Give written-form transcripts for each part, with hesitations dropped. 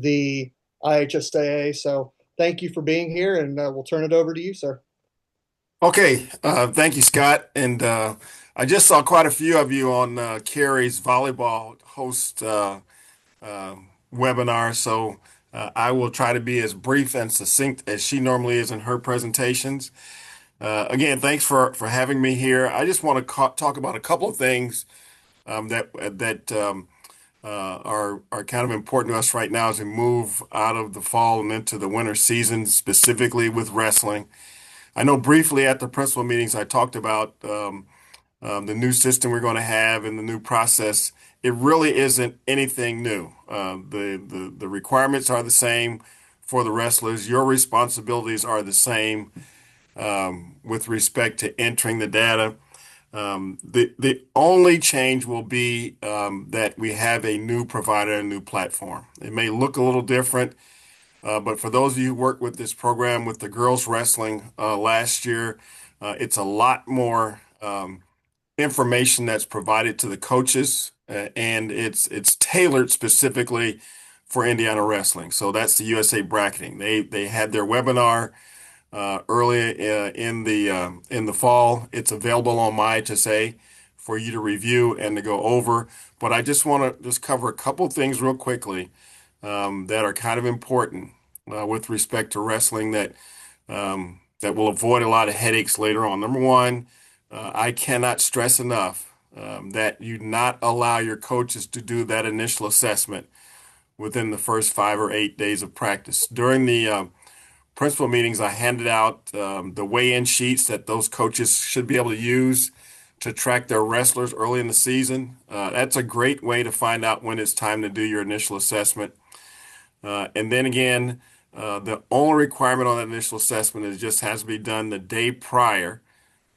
the IIHSAA. So thank you for being here, and we'll turn it over to you, sir. Okay, thank you, Scott. And I just saw quite a few of you on Carrie's volleyball host uh, webinar, so I will try to be as brief and succinct as she normally is in her presentations. Again, thanks for having me here. I just want to talk about a couple of things that are kind of important to us right now as we move out of the fall and into the winter season, specifically with wrestling. I know briefly at the principal meetings I talked about the new system we're going to have and the new process. It really isn't anything new. The requirements are the same for the wrestlers. Your responsibilities are the same with respect to entering the data. The only change will be that we have a new provider, a new platform. It may look a little different. But for those of you who worked with this program with the girls wrestling last year, it's a lot more information that's provided to the coaches, and it's tailored specifically for Indiana wrestling. So that's the USA bracketing. They had their webinar early in the fall. It's available on my HSA for you to review and to go over. But I just want to just cover a couple things real quickly that are kind of important with respect to wrestling that will avoid a lot of headaches later on. Number one, I cannot stress enough that you not allow your coaches to do that initial assessment within the first 5 or 8 days of practice. During the principal meetings, I handed out the weigh-in sheets that those coaches should be able to use to track their wrestlers early in the season. That's a great way to find out when it's time to do your initial assessment. And then again, the only requirement on that initial assessment is just has to be done the day prior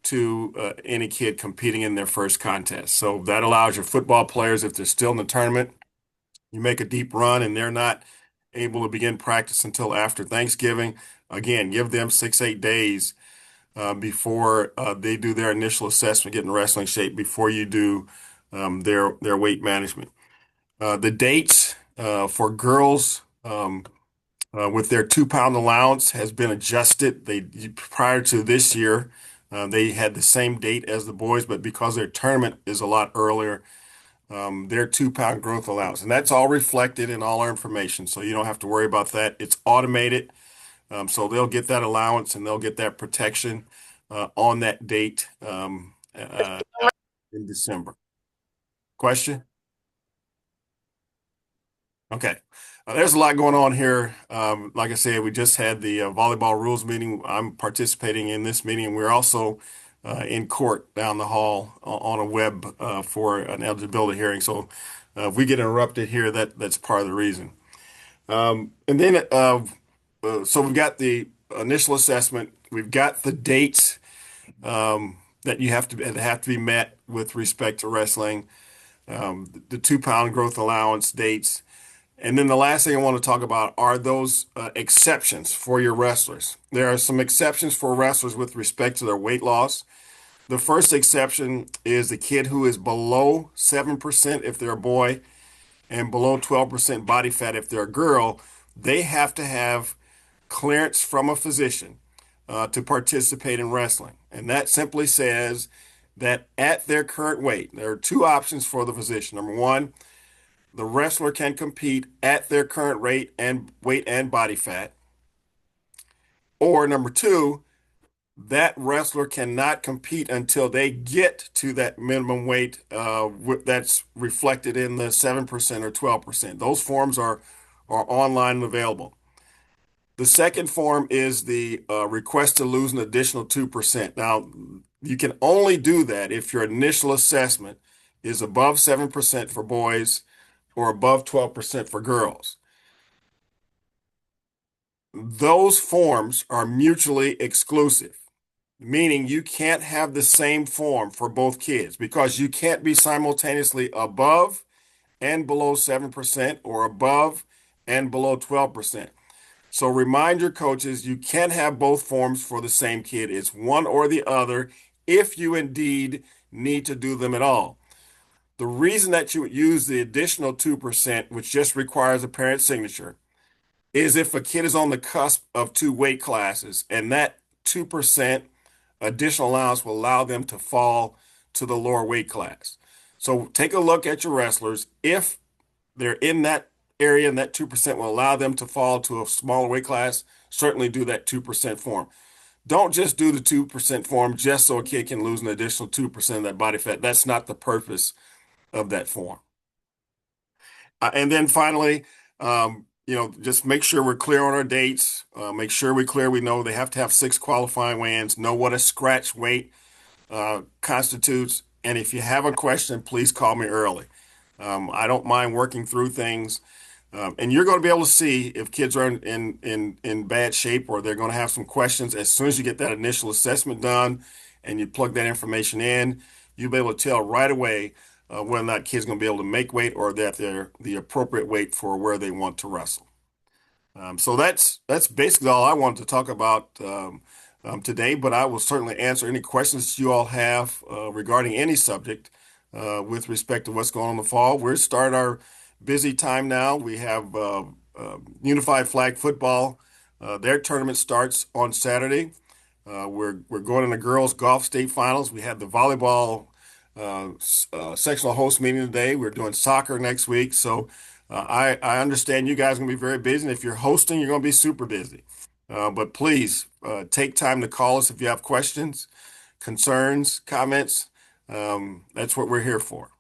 to any kid competing in their first contest. So that allows your football players, if they're still in the tournament, you make a deep run and they're not able to begin practice until after Thanksgiving. Again, give them 6, 8 days before they do their initial assessment, get in wrestling shape before you do their weight management. The dates for girls with their 2 pound allowance has been adjusted. They prior to this year, they had the same date as the boys, but because their tournament is a lot earlier, their 2 pound growth allowance, and that's all reflected in all our information. So you don't have to worry about that. It's automated, so they'll get that allowance and they'll get that protection on that date in December. Question? Okay. There's a lot going on here. Like I said, we just had the volleyball rules meeting. I'm participating in this meeting. We're also in court down the hall on a web for an eligibility hearing. So if we get interrupted here, that's part of the reason. And then, so we've got the initial assessment. We've got the dates that have to be met with respect to wrestling. The 2 pound growth allowance dates. And then the last thing I want to talk about are those exceptions for your wrestlers. There are some exceptions for wrestlers with respect to their weight loss. The first exception is the kid who is below 7% if they're a boy and below 12% body fat if they're a girl. They have to have clearance from a physician to participate in wrestling. And that simply says that at their current weight, there are two options for the physician. Number one, the wrestler can compete at their current rate and weight and body fat. Or number two, that wrestler cannot compete until they get to that minimum weight that's reflected in the 7% or 12%. Those forms are online and available. The second form is the request to lose an additional 2%. Now, you can only do that if your initial assessment is above 7% for boys or above 12% for girls. Those forms are mutually exclusive, meaning you can't have the same form for both kids because you can't be simultaneously above and below 7% or above and below 12%. So remind your coaches you can't have both forms for the same kid. It's one or the other if you indeed need to do them at all. The reason that you would use the additional 2%, which just requires a parent signature, is if a kid is on the cusp of two weight classes, and that 2% additional allowance will allow them to fall to the lower weight class. So take a look at your wrestlers. If they're in that area and that 2% will allow them to fall to a smaller weight class, certainly do that 2% form. Don't just do the 2% form just so a kid can lose an additional 2% of that body fat. That's not the purpose of that form. And then finally, just make sure we're clear on our dates. Make sure we're clear. We know they have to have 6 qualifying weigh-ins, know what a scratch weight constitutes. And if you have a question, please call me early. I don't mind working through things. And you're going to be able to see if kids are in bad shape or they're going to have some questions. As soon as you get that initial assessment done and you plug that information in, you'll be able to tell right away whether or not kids are going to be able to make weight or that they're the appropriate weight for where they want to wrestle. So that's basically all I wanted to talk about today, but I will certainly answer any questions that you all have regarding any subject with respect to what's going on in the fall. We're starting our busy time now. We have Unified Flag Football. Their tournament starts on Saturday. We're going in the girls golf state finals. We have the volleyball sectional host meeting today. We're doing soccer next week. So I understand you guys are going to be very busy. And if you're hosting, you're going to be super busy. But please take time to call us if you have questions, concerns, comments. That's what we're here for.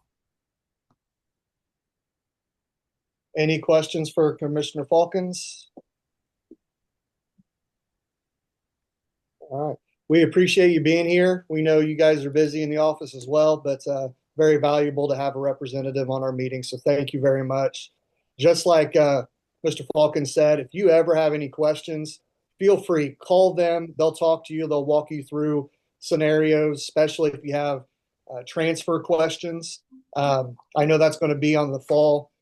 Any questions for Commissioner Faulkens? All right. We appreciate you being here. We know you guys are busy in the office as well, but very valuable to have a representative on our meeting. So thank you very much. Just like Mr. Faulkens said, if you ever have any questions, feel free, call them. They'll talk to you. They'll walk you through scenarios, especially if you have transfer questions. I know that's going to be on the fall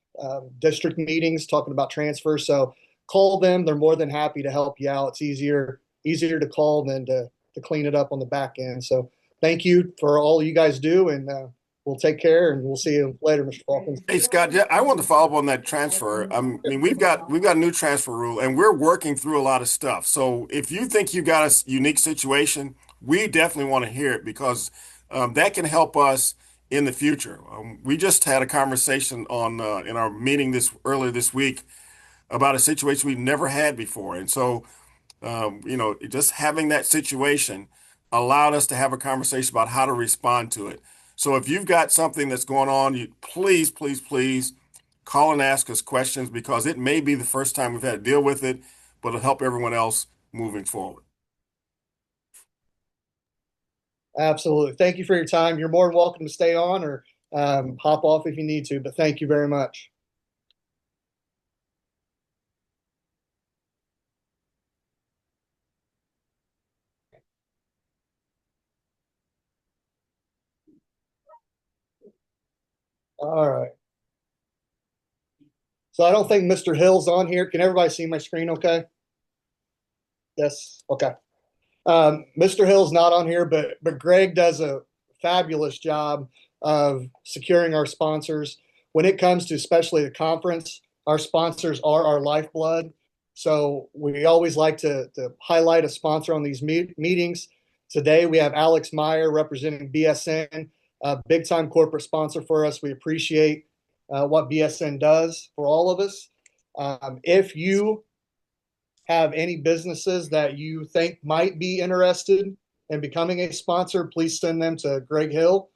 district meetings talking about transfer. So call them. They're more than happy to help you out. It's easier to call than to clean it up on the back end. So thank you for all you guys do, and we'll take care, and we'll see you later, Mr. Faulkens. Hey Scott, yeah, I want to follow up on that transfer. I mean, we've got a new transfer rule, and we're working through a lot of stuff. So if you think you've got a unique situation, we definitely want to hear it because that can help us in the future. We just had a conversation on in our meeting earlier this week about a situation we've never had before, and so just having that situation allowed us to have a conversation about how to respond to it. So if you've got something that's going on, please, please, please call and ask us questions because it may be the first time we've had to deal with it, but it'll help everyone else moving forward. Absolutely. Thank you for your time. You're more than welcome to stay on or hop off if you need to, but thank you very much. All right. So I don't think Mr. Hill's on here. Can everybody see my screen okay? Yes. Okay. Mr. Hill's not on here, but Greg does a fabulous job of securing our sponsors. When it comes to especially the conference, our sponsors are our lifeblood. So we always like to highlight a sponsor on these meetings. Today we have Alex Meyer representing BSN, a big time corporate sponsor for us. We appreciate what BSN does for all of us. If you have any businesses that you think might be interested in becoming a sponsor, please send them to Greg Hill.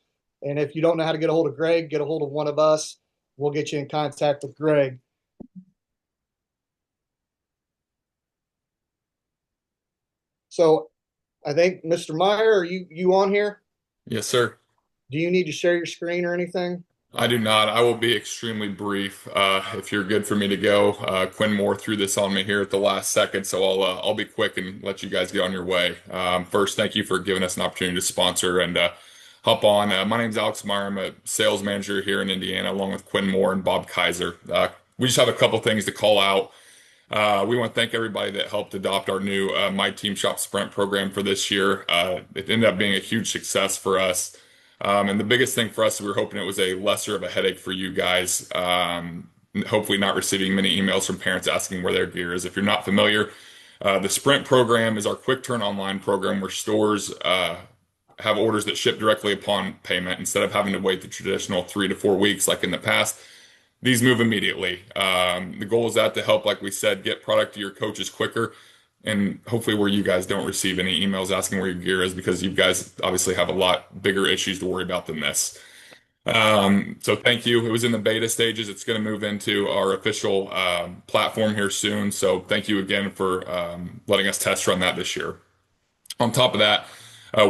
And if you don't know how to get a hold of Greg, get a hold of one of us. We'll get you in contact with Greg. So I think, Mr. Meyer, are you on here? Yes, sir. Do you need to share your screen or anything? I do not. I will be extremely brief. If you're good for me to go, Quinn Moore threw this on me here at the last second, so I'll be quick and let you guys get on your way. First, thank you for giving us an opportunity to sponsor and hop on. My name's Alex Meyer. I'm a sales manager here in Indiana, along with Quinn Moore and Bob Kaiser. We just have a couple things to call out. We want to thank everybody that helped adopt our new My Team Shop Sprint program for this year. It ended up being a huge success for us. And the biggest thing for us, we were hoping it was a lesser of a headache for you guys. hopefully not receiving many emails from parents asking where their gear is. If you're not familiar, the Sprint program is our quick turn online program where stores have orders that ship directly upon payment instead of having to wait the traditional 3 to 4 weeks like in the past. These move immediately. The goal is that to help, like we said, get product to your coaches quicker, and hopefully where you guys don't receive any emails asking where your gear is because you guys obviously have a lot bigger issues to worry about than this. So thank you. It was in the beta stages. It's going to move into our official platform here soon. So thank you again for letting us test run that this year. On top of that,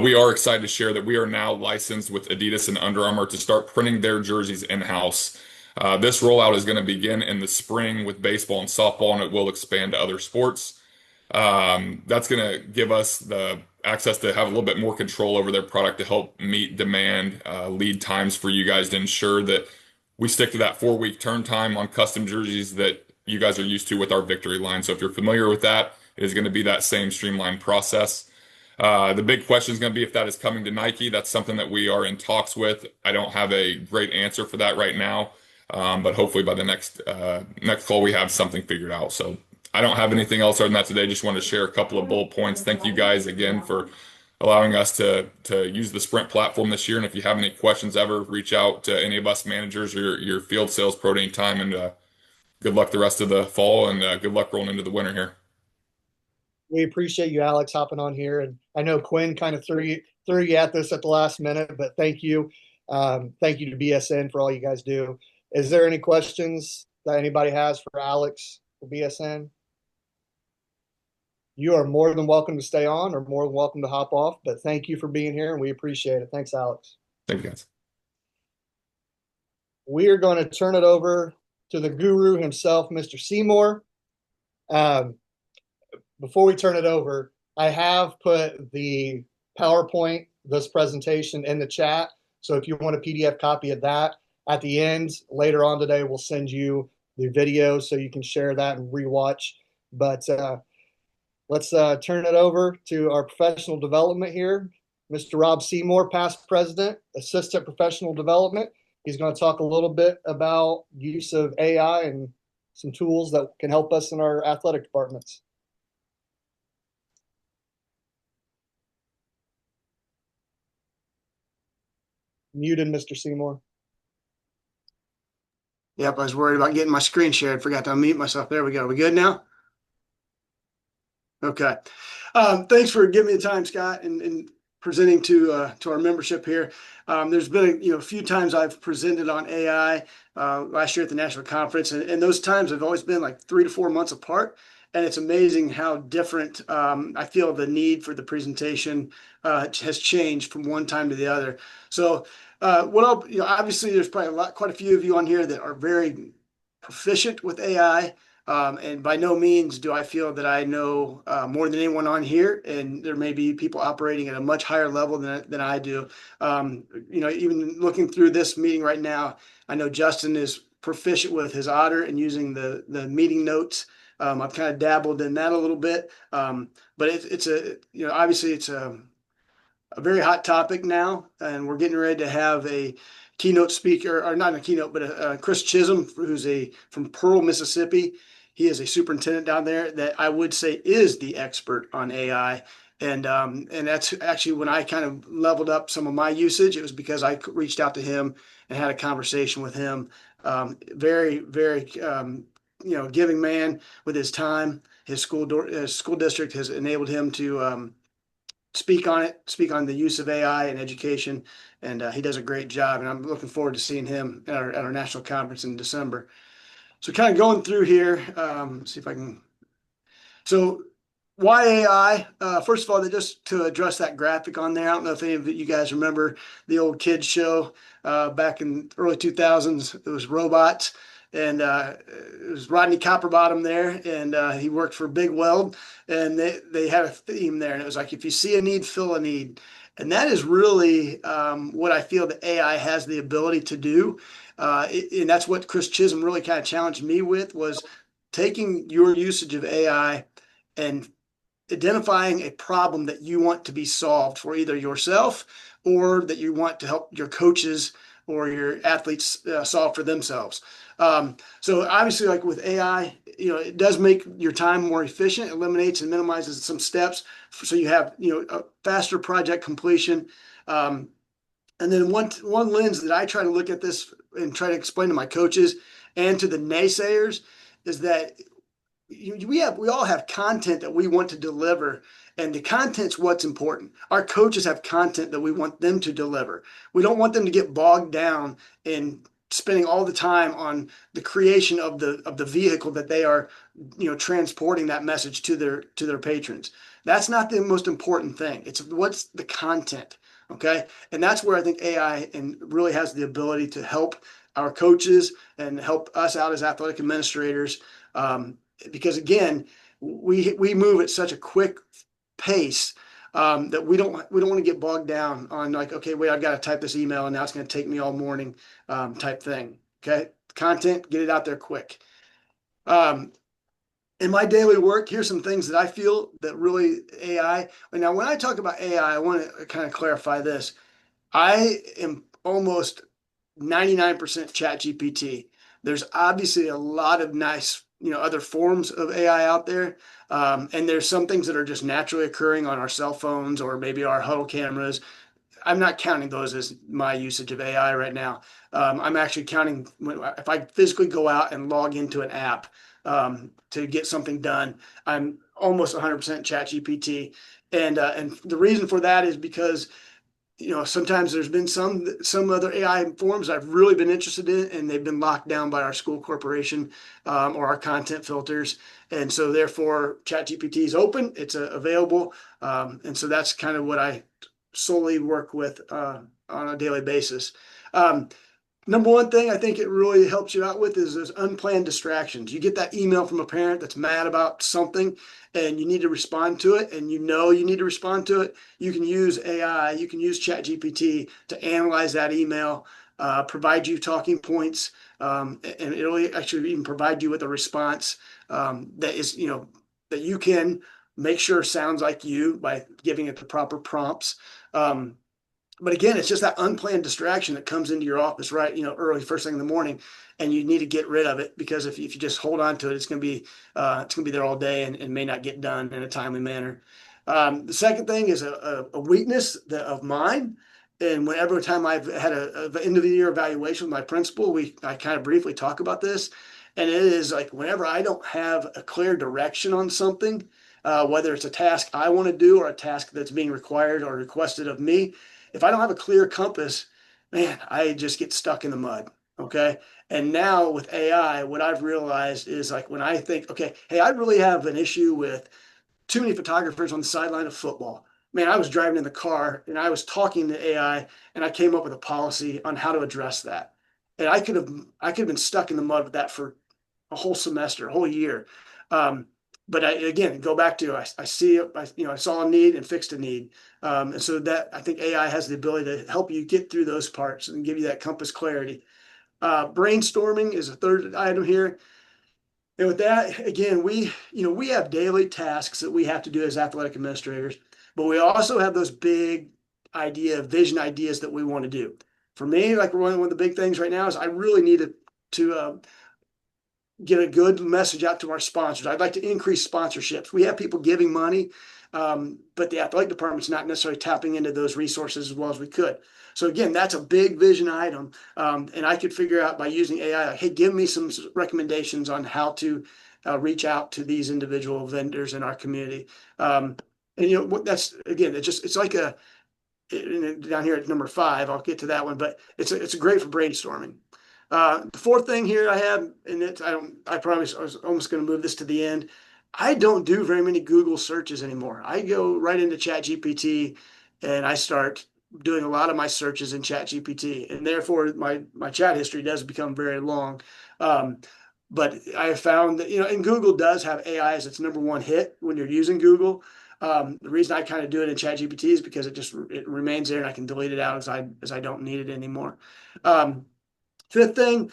we are excited to share that we are now licensed with Adidas and Under Armour to start printing their jerseys in-house. This rollout is going to begin in the spring with baseball and softball, and it will expand to other sports. That's going to give us the access to have a little bit more control over their product to help meet demand, lead times for you guys to ensure that we stick to that 4-week turn time on custom jerseys that you guys are used to with our Victory line. So if you're familiar with that, it is going to be that same streamlined process. The big question is going to be if that is coming to Nike. That's something that we are in talks with. I don't have a great answer for that right now, but hopefully by the next call we have something figured out. So I don't have anything else other than that today. Just wanted to share a couple of bullet points. Thank you guys again for allowing us to use the Sprint platform this year. And if you have any questions ever, reach out to any of us managers or your field sales pro at any time. And good luck the rest of the fall, and good luck rolling into the winter here. We appreciate you, Alex, hopping on here. And I know Quinn kind of threw you at this at the last minute, but thank you. Thank you to BSN for all you guys do. Is there any questions that anybody has for Alex for BSN? You are more than welcome to stay on or more than welcome to hop off, but thank you for being here and we appreciate it. Thanks, Alex. Thank you, guys. We are going to turn it over to the guru himself, Mr. Seymour. Before we turn it over, I have put the PowerPoint, this presentation, in the chat. So if you want a PDF copy of that, at the end, later on today, we'll send you the video so you can share that and rewatch. But let's turn it over to our professional development here. Mr. Rob Seymour, past president, assistant professional development. He's going to talk a little bit about use of AI and some tools that can help us in our athletic departments. Muted, Mr. Seymour. Yep, I was worried about getting my screen shared. Forgot to unmute myself. There we go. We good now? Okay. Thanks for giving me the time, Scott, and presenting to our membership here. There's been a few times I've presented on AI last year at the national conference, and those times have always been like 3 to 4 months apart. And it's amazing how different I feel the need for the presentation has changed from one time to the other. So obviously there's probably quite a few of you on here that are very proficient with AI. And by no means do I feel that I know more than anyone on here, and there may be people operating at a much higher level than I do. Even looking through this meeting right now, I know Justin is proficient with his Otter and using the meeting notes. I've kind of dabbled in that a little bit, but obviously it's a very hot topic now, and we're getting ready to have a keynote speaker, or not a keynote, but Chris Chisholm, who's from Pearl, Mississippi. He is a superintendent down there that I would say is the expert on AI. And that's actually when I kind of leveled up some of my usage. It was because I reached out to him and had a conversation with him. Very, very, giving man with his time. His school district has enabled him to speak on the use of AI in education, and he does a great job. And I'm looking forward to seeing him at our national conference in December. So kind of going through here, see if I can. So why AI? First of all, just to address that graphic on there. I don't know if any of you guys remember the old kids show back in early 2000s. It was robots, and it was Rodney Copperbottom there, and he worked for Big Weld, and they had a theme there, and it was like, if you see a need, fill a need. And that is really what I feel that AI has the ability to do. And that's what Chris Chisholm really kind of challenged me with, was taking your usage of AI and identifying a problem that you want to be solved for either yourself or that you want to help your coaches or your athletes solve for themselves. So obviously, like with AI, it does make your time more efficient, eliminates and minimizes some steps, so you have a faster project completion. And then one lens that I try to look at this and try to explain to my coaches and to the naysayers is that we all have content that we want to deliver, and the content's what's important. Our coaches have content that we want them to deliver. We don't want them to get bogged down in spending all the time on the creation of the vehicle that they are transporting that message to their patrons. That's not the most important thing. It's what's the content. Okay. And that's where I think AI and really has the ability to help our coaches and help us out as athletic administrators. Because again, we move at such a quick pace that we don't want to get bogged down on like, okay, wait, I've got to type this email and now it's going to take me all morning type thing. Okay. Content, get it out there quick. In my daily work, here's some things that I feel that really AI. Now, when I talk about AI, I want to kind of clarify this. I am almost 99% chat GPT. There's obviously a lot of nice, other forms of AI out there. And there's some things that are just naturally occurring on our cell phones or maybe our huddle cameras. I'm not counting those as my usage of AI right now. I'm actually counting if I physically go out and log into an app to get something done. I'm almost 100% chat GPT. And the reason for that is because sometimes there's been some other AI forms I've really been interested in, and they've been locked down by our school corporation or our content filters. And so therefore, ChatGPT is open, it's available. And so that's kind of what I solely work with on a daily basis. Number one thing I think it really helps you out with is those unplanned distractions. You get that email from a parent that's mad about something and you need to respond to it, and you need to respond to it. You can use AI, you can use ChatGPT to analyze that email, provide you talking points, and it'll actually even provide you with a response that is, that you can make sure sounds like you by giving it the proper prompts. But again, it's just that unplanned distraction that comes into your office, right? Early, first thing in the morning, and you need to get rid of it, because if you just hold on to it, it's going to be there all day and may not get done in a timely manner. The second thing is a weakness of mine. And every time I've had an end of the year evaluation with my principal, I kind of briefly talk about this. And it is like whenever I don't have a clear direction on something, whether it's a task I want to do or a task that's being required or requested of me, if I don't have a clear compass, man, I just get stuck in the mud. Okay. And now with AI, what I've realized is like when I think, okay, hey, I really have an issue with too many photographers on the sideline of football. Man, I was driving in the car and I was talking to AI and I came up with a policy on how to address that. And I could have been stuck in the mud with that for a whole semester, a whole year. But again, go back to I see it. I saw a need and fixed a need, and so that I think AI has the ability to help you get through those parts and give you that compass clarity. Brainstorming is a third item here, and with that, again, we have daily tasks that we have to do as athletic administrators, but we also have those big vision ideas that we want to do. For me, like one of the big things right now is I really need to get a good message out to our sponsors. I'd like to increase sponsorships. We have people giving money, but the athletic department's not necessarily tapping into those resources as well as we could. So again, that's a big vision item. And I could figure out by using AI, like, hey, give me some recommendations on how to reach out to these individual vendors in our community. And that's, again, it's like down here at number 5, I'll get to that one, but it's great for brainstorming. The fourth thing here I have, and I promise I was almost going to move this to the end. I don't do very many Google searches anymore. I go right into ChatGPT and I start doing a lot of my searches in ChatGPT, and therefore my chat history does become very long. But I have found that, and Google does have AI as its number one hit when you're using Google. The reason I kind of do it in ChatGPT is because it remains there and I can delete it out as I don't need it anymore. Fifth thing,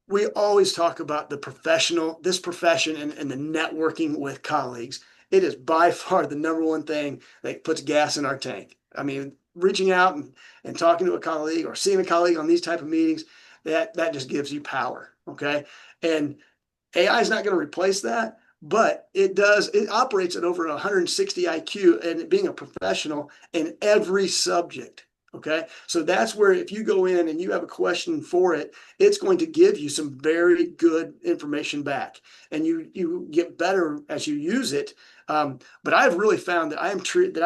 we always talk about this profession and the networking with colleagues. It is by far the number one thing that puts gas in our tank. I mean, reaching out and talking to a colleague or seeing a colleague on these type of meetings, that just gives you power. Okay. And AI is not going to replace that, but it operates at over 160 IQ and being a professional in every subject. Okay. So that's where if you go in and you have a question for it, it's going to give you some very good information back, and you get better as you use it. But I've really found that I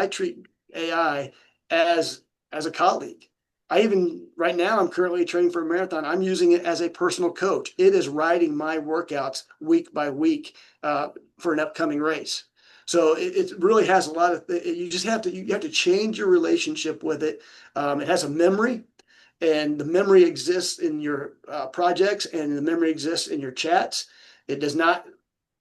treat AI as a colleague. Right now, I'm currently training for a marathon. I'm using it as a personal coach. It is writing my workouts week by week for an upcoming race. So it really has a lot of, you have to change your relationship with it. It has a memory, and the memory exists in your projects, and the memory exists in your chats. It does not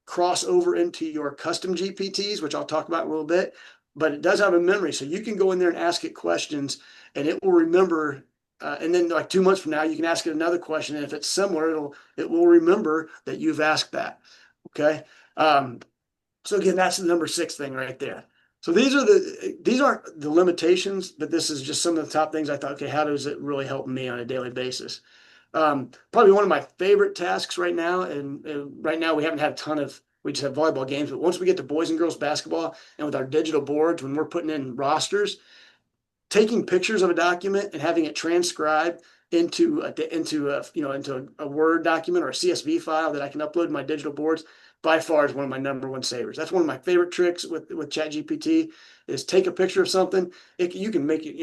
cross over into your custom GPTs, which I'll talk about in a little bit, but it does have a memory. So you can go in there and ask it questions, and it will remember. And then like 2 months from now, you can ask it another question. And if it's similar, it will remember that you've asked that. Okay. So again, that's the number 6 thing right there. So these aren't the limitations, but this is just some of the top things I thought, okay, how does it really help me on a daily basis? Probably one of my favorite tasks right now, and right now we haven't had we just have volleyball games, but once we get to boys and girls basketball and with our digital boards, when we're putting in rosters, taking pictures of a document and having it transcribed into a Word document or a CSV file that I can upload to my digital boards, by far is one of my number 1 savers. That's one of my favorite tricks with ChatGPT is take a picture of something. You can make it,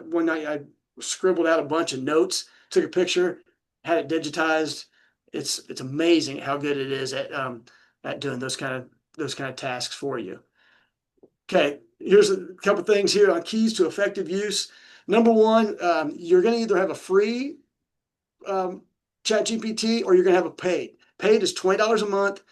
one night I scribbled out a bunch of notes, took a picture, had it digitized. It's amazing how good it is at doing those kind of tasks for you. Okay, here's a couple things here on keys to effective use. Number 1, you're going to either have a free ChatGPT or you're going to have a paid. Paid is $20 a month.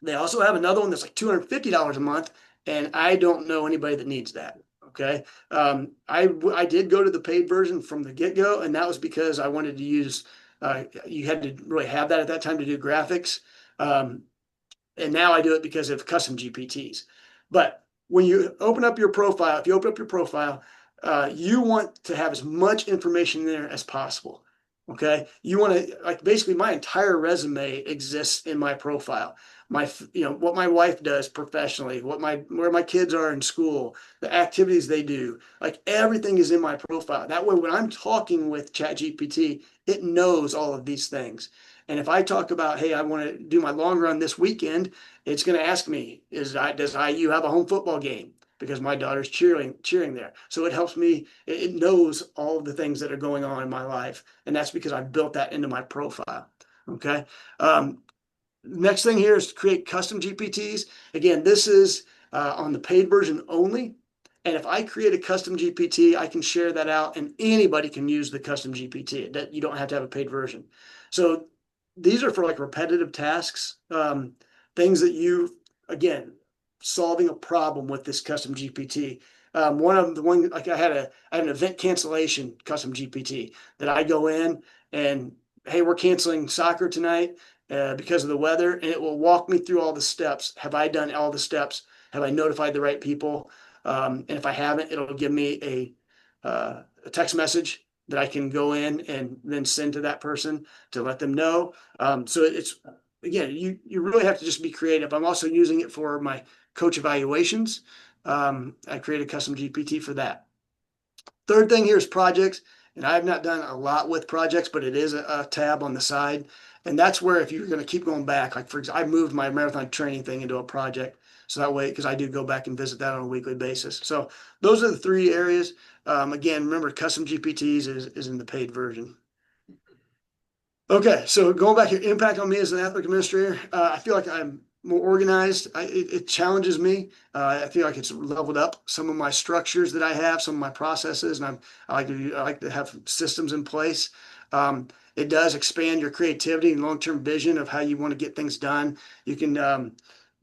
They also have another one that's like $250 a month, and I don't know anybody that needs that. Okay. I did go to the paid version from the get-go, and that was because I wanted to use, you had to really have that at that time to do graphics. And now I do it because of custom GPTs. But when you open up your profile, you want to have as much information there as possible. Okay. You want to, basically my entire resume exists in my profile. What my wife does professionally, where my kids are in school, the activities they do, everything is in my profile. That way, when I'm talking with ChatGPT, it knows all of these things. And if I talk about, hey, I want to do my long run this weekend, it's going to ask me, does IU have a home football game? Because my daughter's cheering there. So it helps me, it knows all of the things that are going on in my life. And that's because I built that into my profile. Okay. Next thing here is to create custom GPTs. Again, this is on the paid version only. And if I create a custom GPT, I can share that out and anybody can use the custom GPT. You don't have to have a paid version. So these are for repetitive tasks, things that again, solving a problem with this custom GPT. I had an event cancellation custom GPT that I go in and, hey, we're canceling soccer tonight because of the weather, and it will walk me through all the steps. Have I done all the steps? Have I notified the right people? And if I haven't, it'll give me a text message that I can go in and then send to that person to let them know. So it's, again, you really have to just be creative. I'm also using it for my coach evaluations. I created a custom GPT for that. Third thing here is projects. And I have not done a lot with projects, but it is a tab on the side. And that's where if you're going to keep going back, for example, I moved my marathon training thing into a project. So that way, because I do go back and visit that on a weekly basis. So those are the 3 areas. Again, remember, custom GPTs is in the paid version. Okay, so going back here, impact on me as an athletic administrator. I feel like I'm more organized. It challenges me. I feel like it's leveled up some of my structures that I have, some of my processes, and I like to have systems in place. It does expand your creativity and long-term vision of how you want to get things done. You can,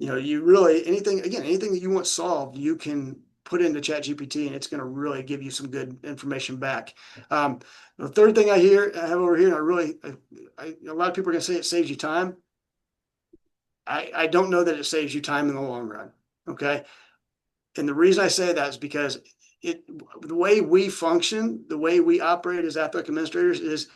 anything that you want solved, you can put into ChatGPT, and it's going to really give you some good information back. The third thing I have over here, and a lot of people are going to say it saves you time. I don't know that it saves you time in the long run. Okay. And the reason I say that is because the way we function, the way we operate as athletic administrators is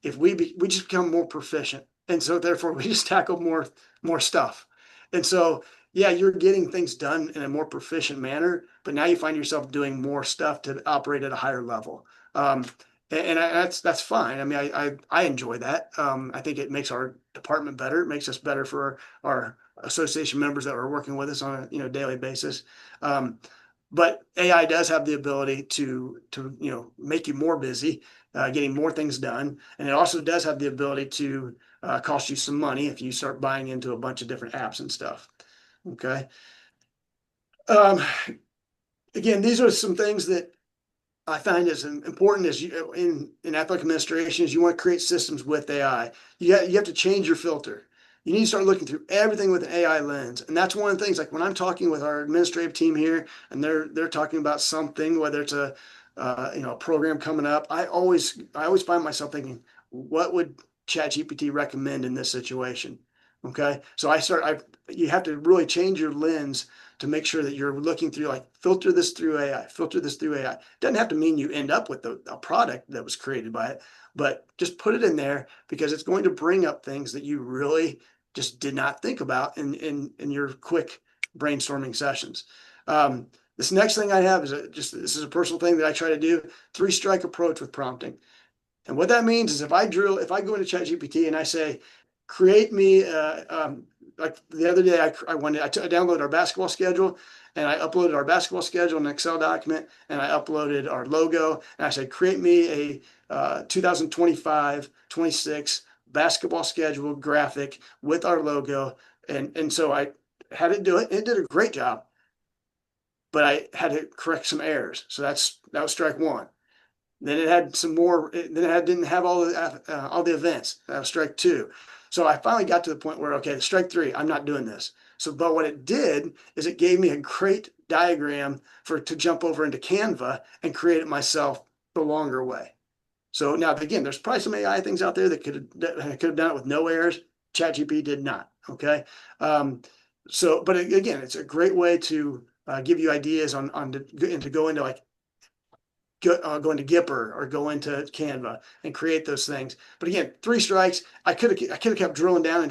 if we just become more proficient. And so therefore we just tackle more stuff. And so, yeah, you're getting things done in a more proficient manner, but now you find yourself doing more stuff to operate at a higher level. That's fine. I mean, I enjoy that. I think it makes our department better. It makes us better for our association members that are working with us on a daily basis. But AI does have the ability to make you more busy, getting more things done, and it also does have the ability to cost you some money if you start buying into a bunch of different apps and stuff. Okay. Again, these are some things that I find as important as you in athletic administration is you want to create systems with AI. You have to change your filter. You need to start looking through everything with an AI lens. And that's one of the things, like when I'm talking with our administrative team here and they're talking about something, whether it's a program coming up, I always find myself thinking, what would ChatGPT recommend in this situation? Okay. So you have to really change your lens to make sure that you're looking through, like, filter this through AI, filter this through AI. It doesn't have to mean you end up with a product that was created by it, but just put it in there because it's going to bring up things that you really just did not think about in your quick brainstorming sessions. This next thing I have is this is a personal thing that I try to do: 3-strike approach with prompting. And what that means is if I go into ChatGPT and I say, create me, like the other day, I downloaded our basketball schedule and I uploaded our basketball schedule in an Excel document and I uploaded our logo and I said, create me a 2025-26 basketball schedule graphic with our logo. And so I had it do it. It did a great job, but I had to correct some errors. So that was strike one. Then it had some more. Then it didn't have all the events. That was strike two. So I finally got to the point where, okay, strike three, I'm not doing this. So, but what it did is it gave me a great diagram to jump over into Canva and create it myself the longer way. So now, again, there's probably some AI things out there that could have done it with no errors. ChatGPT did not. Okay. But again, it's a great way to give you ideas to go into, like, go into Gipper or go into Canva and create those things. But again, 3 strikes. I could have kept drilling down,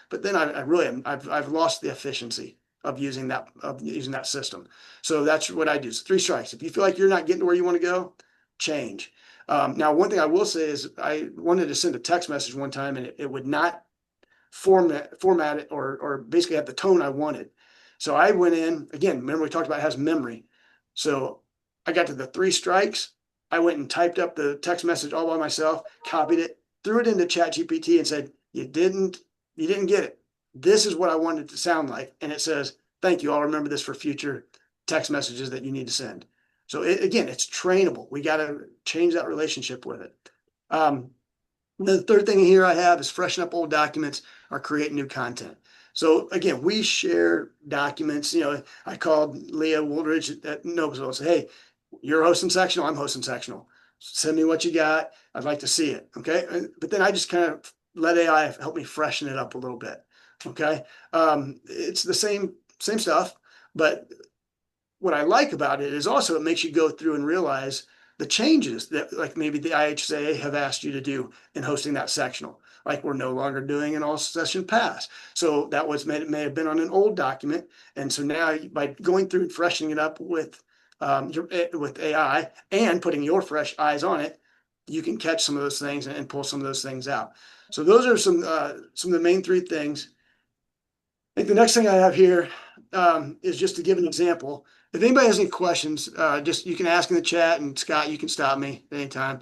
but then I've lost the efficiency of using that system. So that's what I do. So 3 strikes. If you feel like you're not getting to where you want to go, change. Now, one thing I will say is I wanted to send a text message one time and it would not format it or basically have the tone I wanted. So I went in again. Remember we talked about it has memory. So I got to the 3 strikes. I went and typed up the text message all by myself, copied it, threw it into ChatGPT and said, you didn't get it. This is what I wanted it to sound like. And it says, thank you. I'll remember this for future text messages that you need to send. So again, it's trainable. We got to change that relationship with it. The third thing here I have is freshen up old documents or create new content. So again, we share documents. I called Leah Woolridge at Novasville and said, hey, you're hosting sectional, I'm hosting sectional. Send me what you got. I'd like to see it. Okay. But then I just kind of let AI help me freshen it up a little bit. Okay. It's the same stuff, but what I like about it is also it makes you go through and realize the changes that, like, maybe the IIAAA have asked you to do in hosting that sectional. Like, we're no longer doing an all session pass. So that may have been on an old document. And so now by going through and freshening it up with AI and putting your fresh eyes on it, you can catch some of those things and pull some of those things out. So those are some of the main 3 things. I think the next thing I have here is just to give an example. If anybody has any questions, you can ask in the chat, and Scott, you can stop me at any time.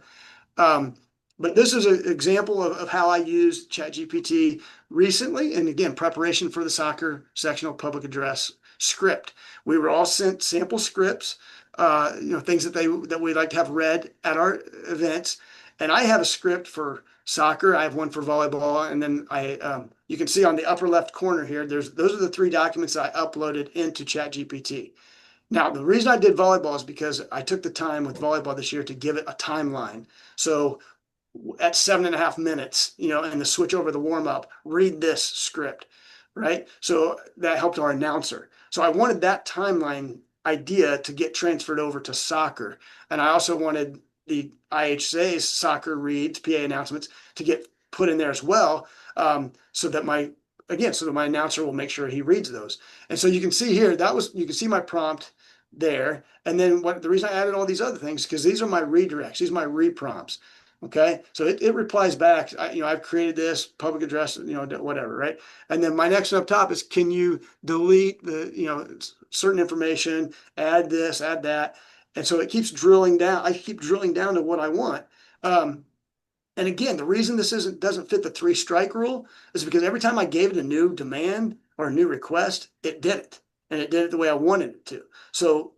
But this is an example of how I used ChatGPT recently, and again, preparation for the soccer sectional public address script. We were all sent sample scripts, things that we'd like to have read at our events. And I have a script for soccer. I have one for volleyball, and then you can see on the upper left corner here, those are the 3 documents that I uploaded into ChatGPT. Now, the reason I did volleyball is because I took the time with volleyball this year to give it a timeline. So at 7.5 minutes, and the switch over the warm up, read this script, right? So that helped our announcer. So I wanted that timeline idea to get transferred over to soccer. And I also wanted the IIAA's soccer reads, PA announcements, to get put in there as well, so that my announcer will make sure he reads those. And so you can see here, you can see my prompt there. And then the reason I added all these other things, because these are my redirects, these are my reprompts. Okay, so it replies back. I've created this public address, whatever, right? And then my next up top is, can you delete certain information, add this, add that, and so it keeps drilling down. I keep drilling down to what I want. And again, the reason this doesn't fit the 3-strike rule is because every time I gave it a new demand or a new request, it did it, and it did it the way I wanted it to. So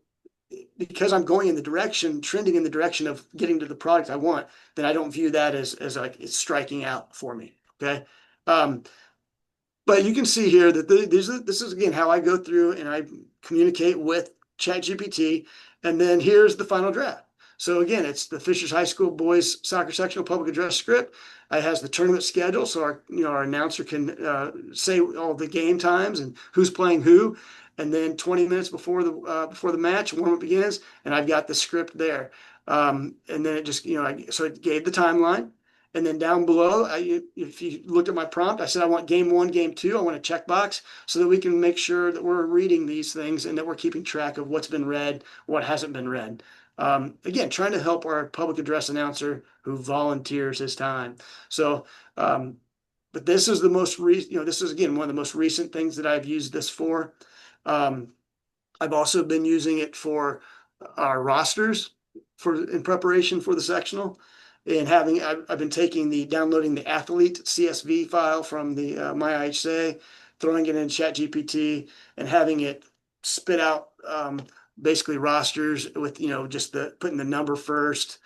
because I'm going in the direction, trending in the direction of getting to the product I want, then I don't view that as like it's striking out for me. Okay. But you can see here that this is again how I go through and I communicate with ChatGPT, and then here's the final draft. So again, it's the Fishers High School boys soccer sectional public address script. It has the tournament schedule, so our announcer can say all the game times and who's playing who. And then 20 minutes before the match, warm-up begins, and I've got the script there. And then it just so it gave the timeline. And then down below, if you looked at my prompt, I said I want game 1, game 2. I want a checkbox so that we can make sure that we're reading these things and that we're keeping track of what's been read, what hasn't been read. Again, trying to help our public address announcer who volunteers his time. So, but this is the most this is again one of the most recent things that I've used this for. I've also been using it for our rosters in preparation for the sectional, and I've been downloading the athlete CSV file from the my IIAA, throwing it in ChatGPT and having it spit out basically rosters with just putting the number first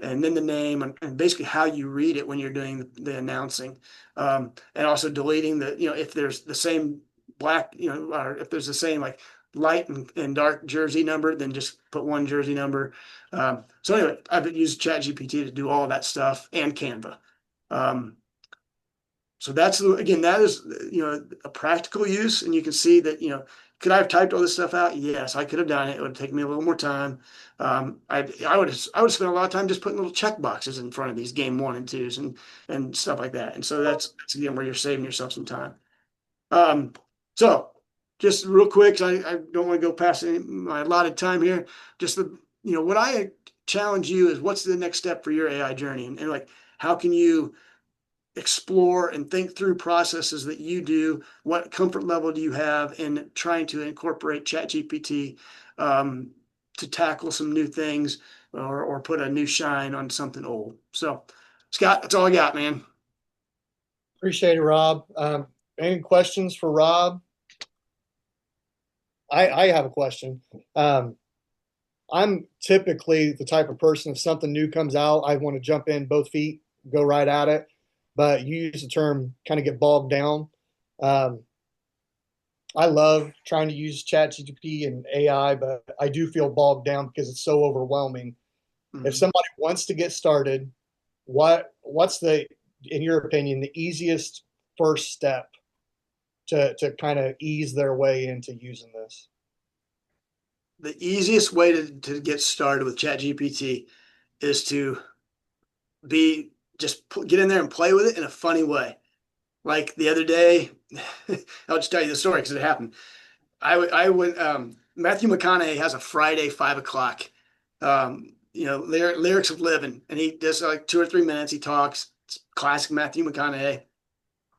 and then the name and basically how you read it when you're doing the announcing, and also deleting if there's the same black, or if there's the same like light and dark jersey number, then just put one jersey number. So anyway, I've used ChatGPT to do all of that stuff and Canva. So that is, a practical use. And you can see that, could I have typed all this stuff out? Yes, I could have done it. It would have taken me a little more time. I would have spent a lot of time just putting little check boxes in front of these game 1 and 2s and stuff like that. And so that's again where you're saving yourself some time. So just real quick, 'cause I don't want to go past my allotted time here. Just what I challenge you is, what's the next step for your AI journey, and like how can you explore and think through processes that you do? What comfort level do you have in trying to incorporate ChatGPT to tackle some new things or put a new shine on something old? So, Scott, that's all I got, man. Appreciate it, Rob. Any questions for Rob? I have a question. I'm typically the type of person, if something new comes out, I want to jump in both feet, go right at it. But you use the term kind of get bogged down. I love trying to use ChatGPT and AI, but I do feel bogged down because it's so overwhelming. Mm-hmm. If somebody wants to get started, what's in your opinion, the easiest first step to kind of ease their way into using this? The easiest way to get started with ChatGPT is to get in there and play with it in a funny way. Like the other day, I'll just tell you the story because it happened. I went, Matthew McConaughey has a Friday 5 o'clock, lyrics of living, and he does like 2 or 3 minutes. He talks. It's classic Matthew McConaughey.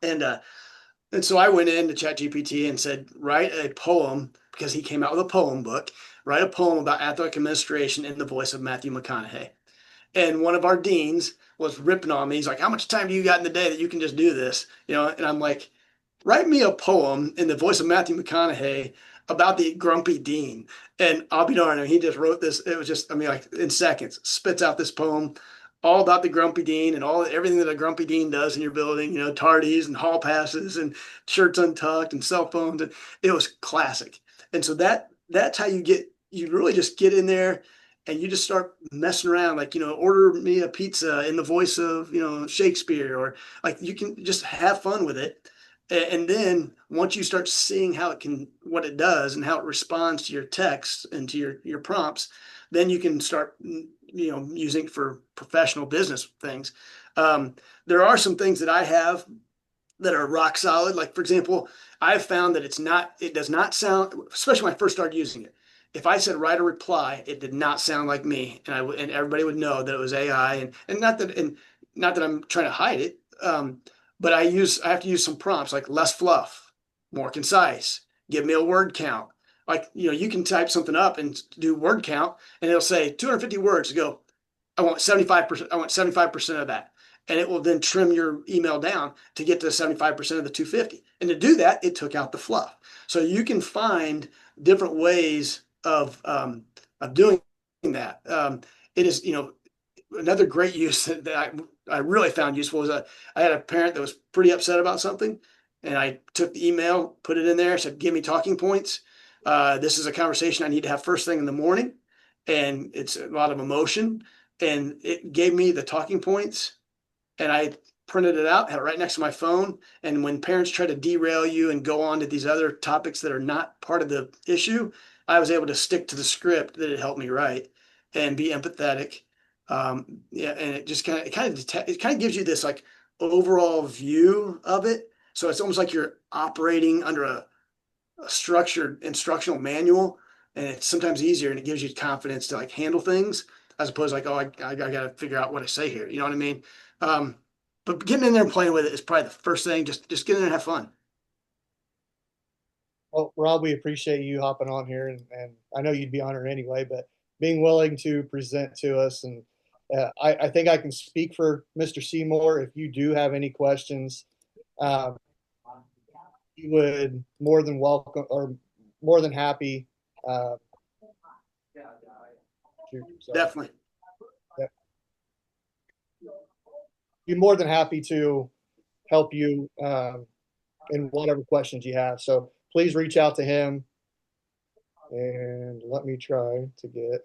And so I went into ChatGPT and said, write a poem, because he came out with a poem book, write a poem about athletic administration in the voice of Matthew McConaughey. And one of our deans was ripping on me. He's like, how much time do you got in the day that you can just do this? And I'm like, write me a poem in the voice of Matthew McConaughey about the grumpy dean. And I'll be darned, he just wrote this. It was just, like in seconds, spits out this poem all about the grumpy dean and everything that a grumpy dean does in your building, tardies and hall passes and shirts untucked and cell phones. And it was classic. And so that's how you really just get in there and you just start messing around, like, order me a pizza in the voice of, Shakespeare, or like you can just have fun with it. And then once you start seeing what it does and how it responds to your texts and to your prompts, then you can start, using it for professional business things. There are some things that I have that are rock solid. Like, for example, I've found that it does not sound, especially when I first started using it. If I said write a reply, it did not sound like me, and everybody would know that it was AI. And not that I'm trying to hide it, but I have to use some prompts like less fluff, more concise, give me a word count. Like, you can type something up and do word count, and it'll say 250 words. Go, I want 75%. I want 75% of that. And it will then trim your email down to get to 75% of the 250. And to do that, it took out the fluff. So you can find different ways of doing that. It is, another great use that I really found useful was I had a parent that was pretty upset about something. And I took the email, put it in there, said, give me talking points. This is a conversation I need to have first thing in the morning. And it's a lot of emotion. And it gave me the talking points, and I printed it out, had it right next to my phone. And when parents try to derail you and go on to these other topics that are not part of the issue, I was able to stick to the script that it helped me write and be empathetic. Yeah, and it just kind of gives you this like overall view of it. So it's almost like you're operating under a structured instructional manual, and it's sometimes easier, and it gives you confidence to like handle things as opposed to like, oh, I got to figure out what I say here. You know what I mean? Um, but getting in there and playing with it is probably the first thing. Just get in there and have fun. Well, Rob, we appreciate you hopping on here, and I know you'd be honored anyway, but being willing to present to us. And I think I can speak for Mr. Seymour. If you do have any questions, um, he would more than welcome or more than happy. Uh, Definitely. Yeah, be more than happy to help you in whatever questions you have. So please reach out to him, and let me try to get.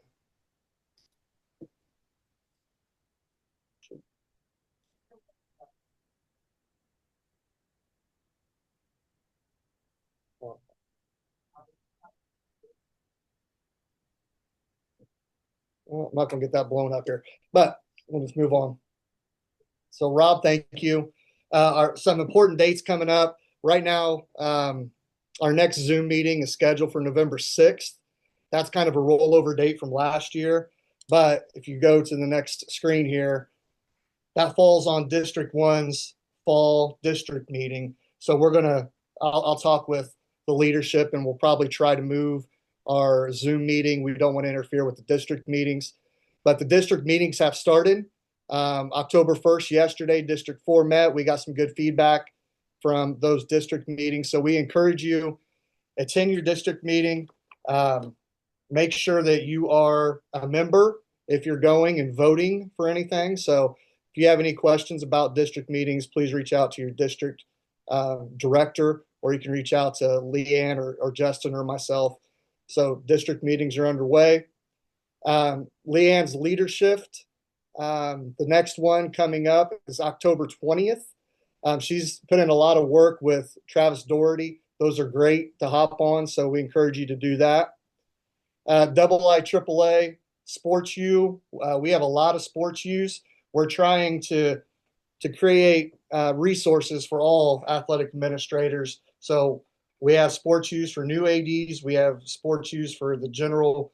Well, I'm not going to get that blown up here, but we'll just move on. So, Rob, thank you. Some important dates coming up right now. Our next Zoom meeting is scheduled for November 6th. That's kind of a rollover date from last year. But if you go to the next screen here, that falls on District 1's fall district meeting. So I'll talk with the leadership, and we'll probably try to move our Zoom meeting. We don't want to interfere with the district meetings, but the district meetings have started. October 1st, yesterday, District 4 met. We got some good feedback from those district meetings. So we encourage you, attend your district meeting. Make sure that you are a member if you're going and voting for anything. So if you have any questions about district meetings, please reach out to your district director, or you can reach out to Leanne or Justin or myself. So district meetings are underway. Leanne's leadership, the next one coming up is October 20th. She's put in a lot of work with Travis Doherty. Those are great to hop on, so we encourage you to do that. IIAAA Sports U. We have a lot of sports U's. We're trying to create resources for all athletic administrators. So we have sports U's for new ADs. We have sports U's for the general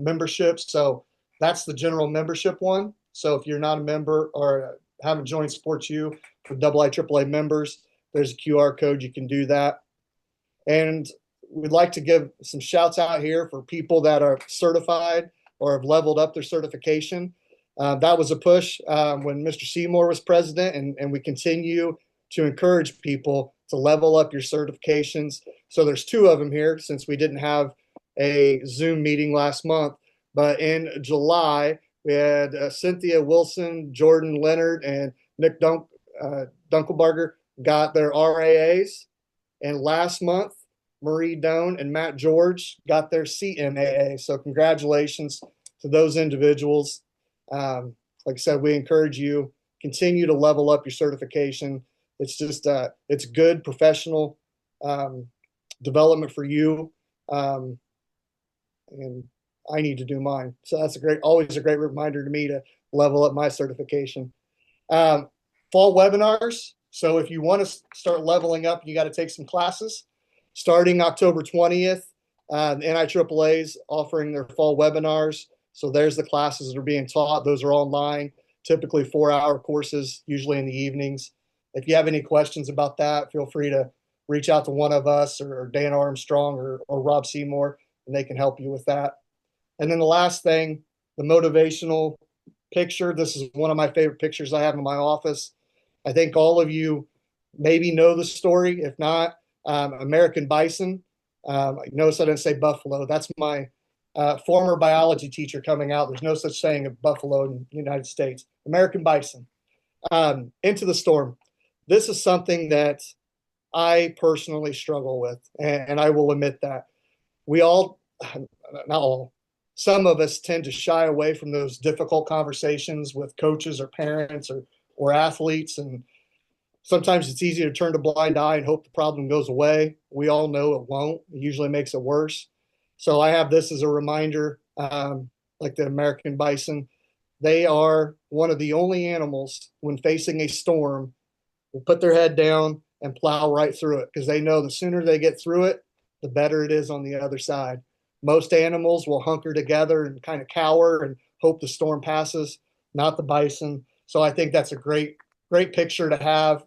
membership. So that's the general membership one. So if you're not a member or haven't joined Sports U for IIAAA members, there's a QR code. You can do that. And we'd like to give some shouts out here for people that are certified or have leveled up their certification. That was a push when Mr. Seymour was president, and we continue to encourage people to level up your certifications. So there's two of them here since we didn't have a Zoom meeting last month. But in July, we had Cynthia Wilson, Jordan Leonard, and Nick Dunkelbarger got their RAAs. And last month, Marie Doan and Matt George got their CMAA. So congratulations to those individuals. Like I said, we encourage you, continue to level up your certification It's just it's good professional development for you, and I need to do mine. So that's always a great reminder to me to level up my certification. Fall webinars. So if you want to start leveling up, you got to take some classes. Starting October 20th, IIAAA is offering their fall webinars. So there's the classes that are being taught. Those are online, typically 4-hour courses, usually in the evenings. If you have any questions about that, feel free to reach out to one of us or Dan Armstrong or Rob Seymour, and they can help you with that. And then the last thing, the motivational picture. This is one of my favorite pictures I have in my office. I think all of you maybe know the story. If not, American bison. Notice I didn't say buffalo. That's my former biology teacher coming out. There's no such thing as buffalo in the United States. American bison. Into the storm. This is something that I personally struggle with, and I will admit that. We all, not all, some of us tend to shy away from those difficult conversations with coaches or parents or athletes. And sometimes it's easy to turn a blind eye and hope the problem goes away. We all know it won't. It usually makes it worse. So I have this as a reminder, like the American bison. They are one of the only animals, when facing a storm, will put their head down and plow right through it, because they know the sooner they get through it, the better it is on the other side. Most animals will hunker together and kind of cower and hope the storm passes, not the bison. So I think that's a great picture to have.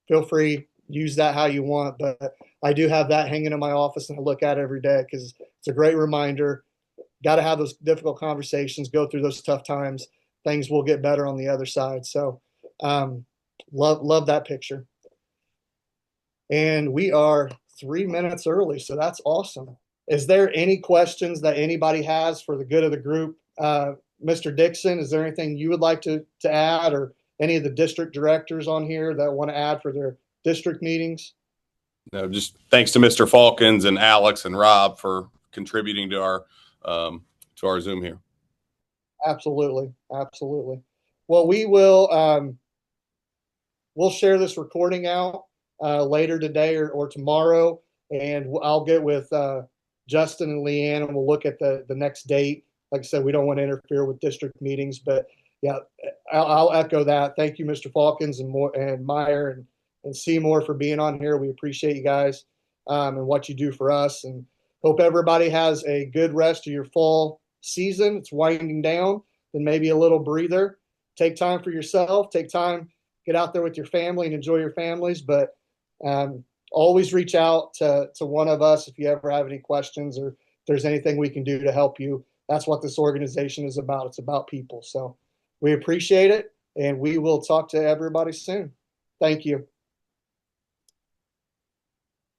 Feel free, use that how you want, but I do have that hanging in my office and I look at it every day because it's a great reminder. Got to have those difficult conversations, go through those tough times. Things will get better on the other side. So love that picture. And we are 3 minutes early, so that's awesome. Is there any questions that anybody has for the good of the group? Mr. Dixon, is there anything you would like to add, or any of the district directors on here that want to add for their district meetings? No, just thanks to Mr. Faulkens and Alex and Rob for contributing to our Zoom here. Absolutely. Well, we'll share this recording out later today or tomorrow, and I'll get with Justin and Leanne, and we'll look at the next date. Like I said, we don't want to interfere with district meetings, but yeah, I'll echo that. Thank you, Mr. Faulkens and Meyer and Seymour, for being on here. We appreciate you guys and what you do for us, and hope everybody has a good rest of your fall season. It's winding down, then maybe a little breather. Take time for yourself. Take time, get out there with your family and enjoy your families. But always reach out to one of us if you ever have any questions or if there's anything we can do to help you. That's what this organization is about. It's about people. So we appreciate it, and we will talk to everybody soon. Thank you.